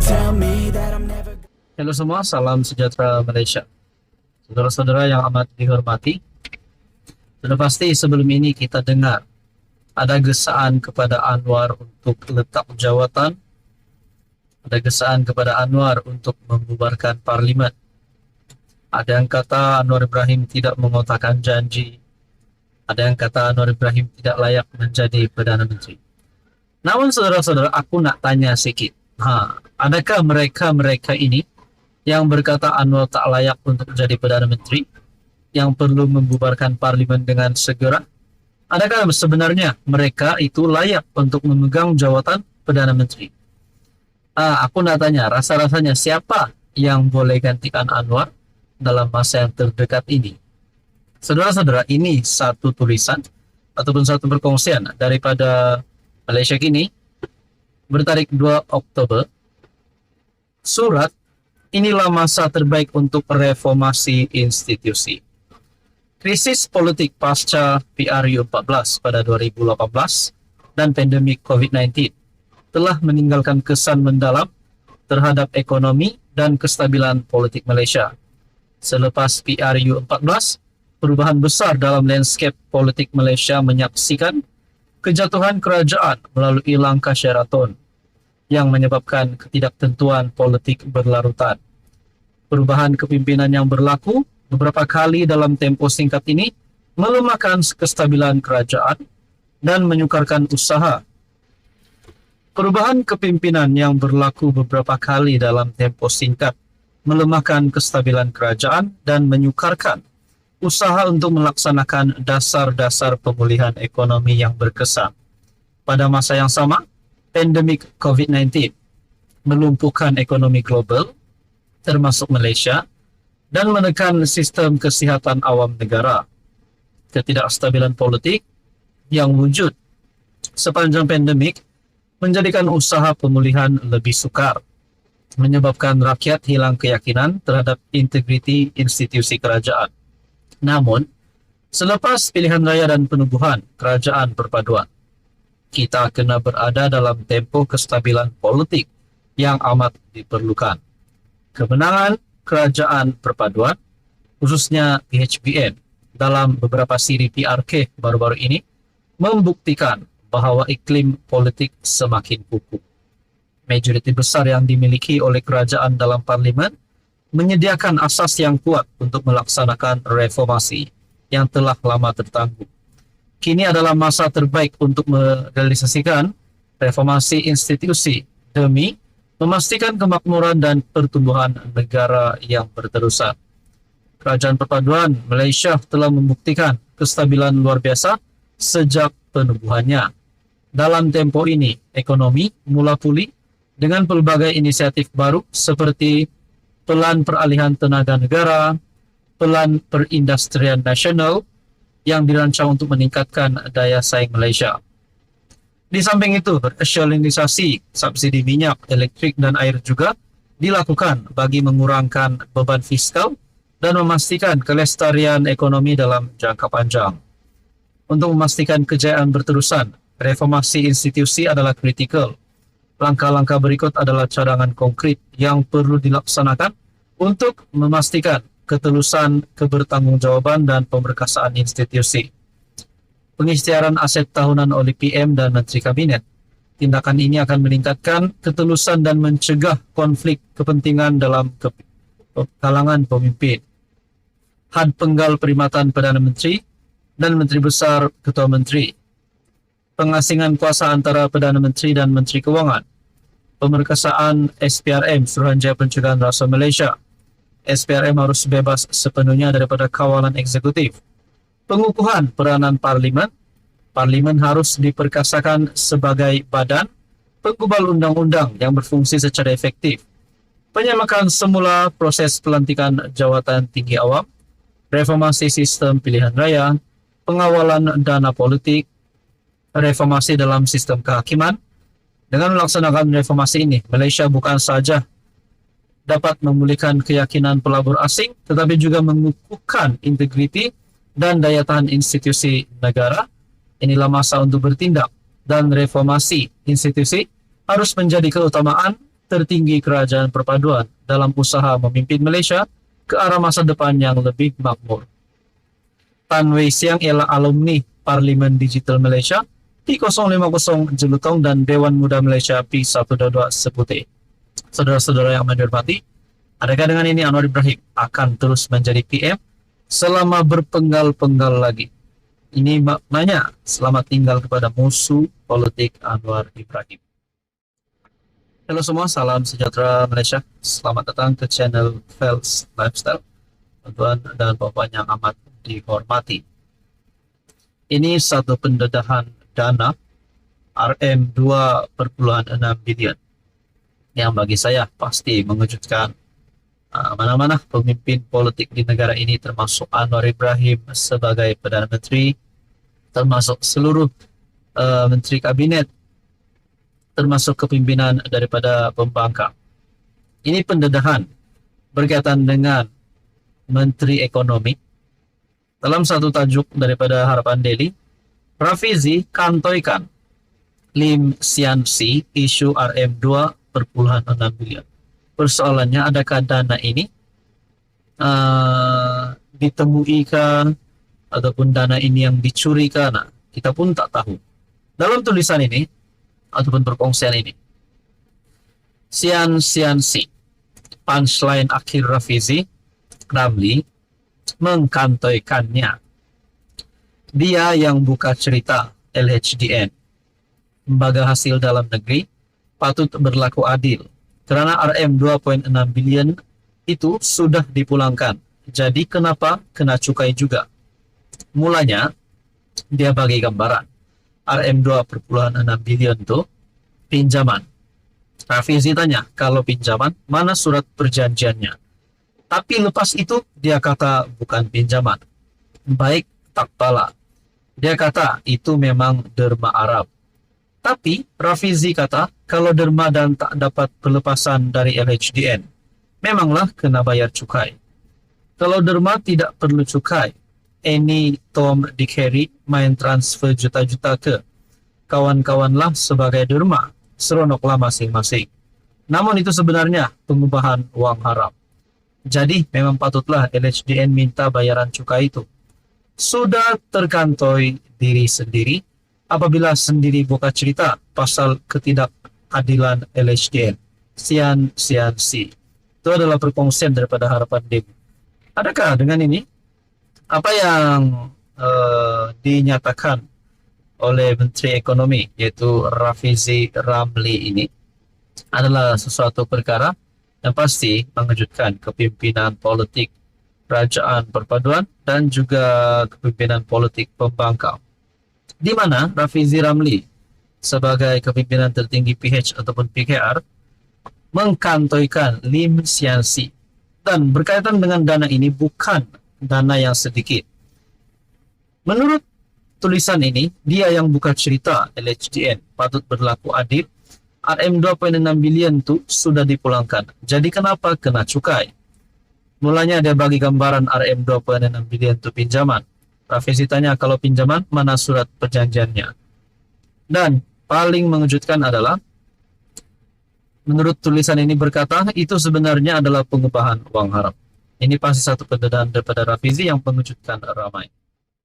tell me that I'm never. Halo semua, salam sejahtera Malaysia. Saudara-saudara yang amat dihormati, sudah pasti sebelum ini kita dengar ada gesaan kepada Anwar untuk letak jawatan, ada gesaan kepada Anwar untuk membubarkan parlimen. Ada yang kata Anwar Ibrahim tidak mengotakkan janji, ada yang kata Anwar Ibrahim tidak layak menjadi Perdana Menteri. Namun saudara-saudara, aku nak tanya sikit, adakah mereka-mereka ini yang berkata Anwar tak layak untuk menjadi Perdana Menteri, yang perlu membubarkan parlimen dengan segera? Adakah sebenarnya mereka itu layak untuk memegang jawatan Perdana Menteri? Aku nak tanya, rasa-rasanya siapa yang boleh gantikan Anwar dalam masa yang terdekat ini? Saudara-saudara, ini satu tulisan ataupun satu perkongsian daripada Malaysia Kini bertarik 2 Oktober. Surat, inilah masa terbaik untuk reformasi institusi. Krisis politik pasca PRU14 pada 2018 dan pandemik COVID-19 telah meninggalkan kesan mendalam terhadap ekonomi dan kestabilan politik Malaysia. Selepas PRU14, perubahan besar dalam landscape politik Malaysia menyaksikan kejatuhan kerajaan melalui langkah Sheraton yang menyebabkan ketidaktentuan politik berlarutan. Perubahan kepimpinan yang berlaku beberapa kali dalam tempoh singkat ini melemahkan kestabilan kerajaan dan menyukarkan usaha. Perubahan kepimpinan yang berlaku beberapa kali dalam tempoh singkat melemahkan kestabilan kerajaan dan menyukarkan usaha untuk melaksanakan dasar-dasar pemulihan ekonomi yang berkesan. Pada masa yang sama, pandemik COVID-19 melumpuhkan ekonomi global, termasuk Malaysia, dan menekan sistem kesihatan awam negara. Ketidakstabilan politik yang wujud sepanjang pandemik menjadikan usaha pemulihan lebih sukar, menyebabkan rakyat hilang keyakinan terhadap integriti institusi kerajaan. Namun, selepas pilihan raya dan penubuhan kerajaan perpaduan, kita kena berada dalam tempo kestabilan politik yang amat diperlukan. Kemenangan kerajaan perpaduan, khususnya PHBN, dalam beberapa siri PRK baru-baru ini, membuktikan bahawa iklim politik semakin kukuh. Majoriti besar yang dimiliki oleh kerajaan dalam parlimen menyediakan asas yang kuat untuk melaksanakan reformasi yang telah lama tertangguh. Kini adalah masa terbaik untuk merealisasikan reformasi institusi demi memastikan kemakmuran dan pertumbuhan negara yang berterusan. Kerajaan Perpaduan Malaysia telah membuktikan kestabilan luar biasa sejak penubuhannya. Dalam tempo ini, ekonomi mula pulih dengan pelbagai inisiatif baru seperti Pelan Peralihan Tenaga Negara, Pelan Perindustrian Nasional yang dirancang untuk meningkatkan daya saing Malaysia. Di samping itu, rasionalisasi subsidi minyak, elektrik dan air juga dilakukan bagi mengurangkan beban fiskal dan memastikan kelestarian ekonomi dalam jangka panjang. Untuk memastikan kejayaan berterusan, reformasi institusi adalah kritikal. Langkah-langkah berikut adalah cadangan konkret yang perlu dilaksanakan untuk memastikan ketelusan, kebertanggungjawaban dan pemberkasaan institusi. Pengisytiharan aset tahunan oleh PM dan Menteri Kabinet. Tindakan ini akan meningkatkan ketelusan dan mencegah konflik kepentingan dalam kalangan pemimpin. Had penggal perkhidmatan Perdana Menteri dan Menteri Besar Ketua Menteri. Pengasingan kuasa antara Perdana Menteri dan Menteri Kewangan, pemerkasaan SPRM Suruhanjaya Pencegahan Rasuah Malaysia. SPRM harus bebas sepenuhnya daripada kawalan eksekutif. Pengukuhan peranan parlimen. Parlimen harus diperkasakan sebagai badan penggubal undang-undang yang berfungsi secara efektif. Penyamakan semula proses pelantikan jawatan tinggi awam, reformasi sistem pilihan raya, pengawalan dana politik, reformasi dalam sistem kehakiman. Dengan melaksanakan reformasi ini, Malaysia bukan saja dapat memulihkan keyakinan pelabur asing, tetapi juga mengukuhkan integriti dan daya tahan institusi negara. Inilah masa untuk bertindak, dan reformasi institusi harus menjadi keutamaan tertinggi kerajaan perpaduan dalam usaha memimpin Malaysia ke arah masa depan yang lebih makmur. Tan Wei Siang ialah alumni Parlimen Digital Malaysia P050 Jelutong dan Dewan Muda Malaysia P122 Seputih. Saudara-saudara yang menghormati, adakah dengan ini Anwar Ibrahim akan terus menjadi PM selama berpenggal-penggal lagi? Ini maknanya selamat tinggal kepada musuh politik Anwar Ibrahim. Halo semua, salam sejahtera Malaysia. Selamat datang ke channel Fels Lifestyle. Tuan dan Bapak yang amat dihormati. Ini satu pendedahan dana RM 2,6 bilion yang bagi saya pasti mengejutkan mana-mana pemimpin politik di negara ini, termasuk Anwar Ibrahim sebagai Perdana Menteri, termasuk seluruh menteri kabinet, termasuk kepimpinan daripada pembangkang. Ini pendedahan berkaitan dengan Menteri Ekonomi. Dalam satu tajuk daripada Harapan Daily, Rafizi kantoikan Lim Sian Si isu RM 2,6 bilion. Persoalannya, adakah dana ini ditemuikan ataupun dana ini yang dicurikan? Nah, kita pun tak tahu. Dalam tulisan ini ataupun perkongsian ini, Sian Si, punchline akhir Rafizi Ramli mengkantoikannya. Dia yang buka cerita LHDN, lembaga hasil dalam negeri, patut berlaku adil kerana RM 2,6 bilion itu sudah dipulangkan. Jadi kenapa kena cukai juga? Mulanya dia bagi gambaran RM 2,6 bilion itu pinjaman. Rafizi tanya, kalau pinjaman mana surat perjanjiannya? Tapi lepas itu dia kata bukan pinjaman. Baik, tak pala. Dia kata itu memang derma Arab. Tapi Rafizi kata kalau derma dan tak dapat pelepasan dari LHDN, memanglah kena bayar cukai. Kalau derma tidak perlu cukai, Annie, Tom, Dick, Harry main transfer juta-juta ke kawan-kawanlah sebagai derma, seronoklah masing-masing. Namun itu sebenarnya pengubahan wang haram. Jadi memang patutlah LHDN minta bayaran cukai itu. Sudah terkantoi diri sendiri apabila sendiri buka cerita pasal ketidakadilan LHDN. Sian Si. Itu adalah perkongsian daripada Harapan Daily. Adakah dengan ini apa yang dinyatakan oleh Menteri Ekonomi, yaitu Rafizi Ramli, ini adalah sesuatu perkara yang pasti mengejutkan kepimpinan politik kerajaan perpaduan dan juga kepimpinan politik pembangkang, di mana Rafizi Ramli sebagai kepimpinan tertinggi PH ataupun PKR mengkantoikan Lim Sian Si, dan berkaitan dengan dana ini bukan dana yang sedikit. Menurut tulisan ini, dia yang buka cerita LHDN patut berlaku adil. RM 2,6 bilion itu sudah dipulangkan. Jadi kenapa kena cukai? Mulanya dia bagi gambaran RM 2,6 bilion itu pinjaman. Rafizi tanya kalau pinjaman mana surat perjanjiannya. Dan paling mengejutkan adalah, menurut tulisan ini berkata itu sebenarnya adalah pengubahan wang haram. Ini pasti satu pendedahan daripada Rafizi yang mengejutkan ramai.